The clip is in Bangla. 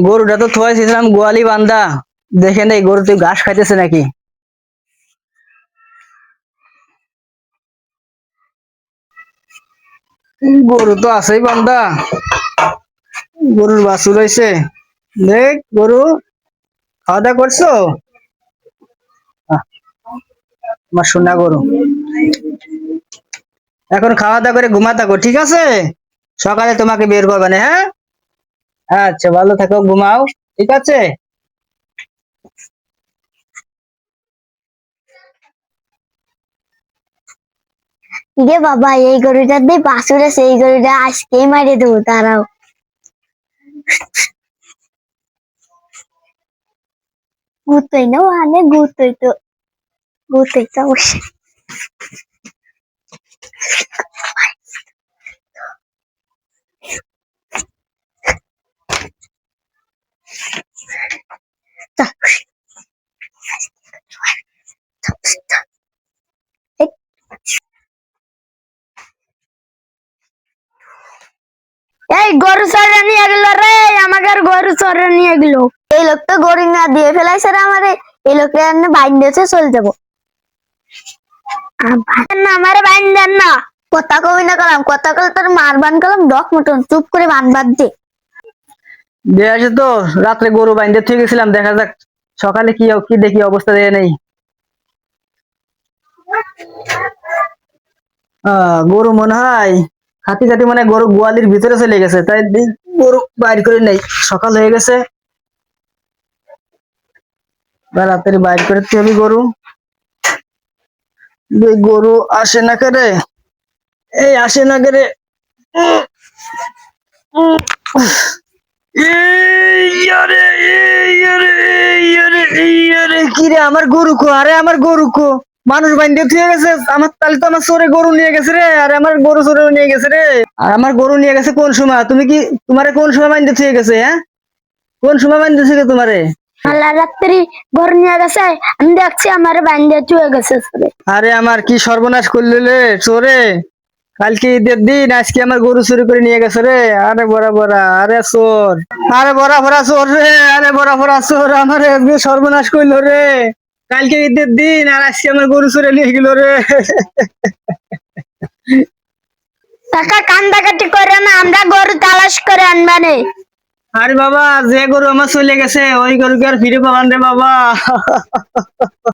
গরুটা তো থুয়াইছিলাম গোয়ালি বান্ধা, দেখে নেই গরু তুই ঘাস খাইতেছে নাকি। গরু তো আছেই বান্ধা, গরুর বাছুর হয়েছে। দেখ গরু, খাওয়া দাওয়া করছো? আহ, আমার সোনা গরু, এখন খাওয়া দাওয়া করে ঘুমা থাকো, ঠিক আছে? সকালে তোমাকে বের করবে না, হ্যাঁ? আচ্ছা, ভালো থাকো, ঘুমাও, ঠিক আছে? রে বাবা, এই গরুটা দিয়ে বাছুর আছে, এই গরুটা আজকেই মারিয়ে দেবো, তারাও গুতোই না মানে গুতোই তো অবশ্যই। এই গরু চরে নিয়ে গেল রে, আমাকে আর গরু চরে নিয়ে গেল। এই লোক তো গরু না দিয়ে ফেলাইছে রে আমারে, এই লোককে বাইন্দেছে চলে যাবো। না আমারে বাইন্দেন না, কথা কবি না করলাম, কথা কলে তোর মারবান করলাম, ডক মতন চুপ করে বানবাদ দে। দিয়ে আসে তো, রাত্রে গরু বাইন্ধে থুয়ে গেছিলাম, দেখা যাক সকালে কি কি দেখি অবস্থা দিয়ে নেই। গরু মনে হয় খাতি খাতি, মানে গরু গোয়ালির ভিতরে চলে গেছে, তাই গরু বাইর করে নেই, সকাল হয়ে গেছে, রাত্রে বাইর করতে হবে গরু। গরু আসে না করে, এই আসে না করে। কিরে আমার গরু কো, আরে আমার গরু কো, মানুষ বাইন্ধে থুয়ে গেছে আমার, তাহলে তো আমার চোরে গরু নিয়ে গেছে রে, আরে আমার গরু চোরে নিয়ে গেছে রে। আর আমার গরু নিয়ে গেছে কোন সময়? তুমি কি, তোমারে কোন সময় বাইন্ধে থুয়ে গেছে? হ্যাঁ, কোন সময় বাইন্ধে থুয়ে তোমারে? আল্লাহ রাত্রি ঘর নিয়ে গেছে, আমি দেখছি আমার বাইন্দে চুয়ে গেছে। আরে আমার কি সর্বনাশ করলি রে চোরে, কালকে ঈদের দিন আজকে আমার গরু চুরি করে নিয়ে গেছে রে। আরে বড়া বড়া, আরে চোর, আরে বড়া বড়া চোর রে, আরে বড়া বড়া চোর, আমার সর্বনাশ করলো রে। কালকে ঈদের দিন আর আজকে আমার গরু চুরে নিয়ে গেল রে। টাকা কান্দাকাটি করে না, আমরা গরু তালাশ করে আনবানে। আরে বাবা, যে গরু আমার চলে গেছে ওই গরুকে আর ফিরে পাবান রে বাবা।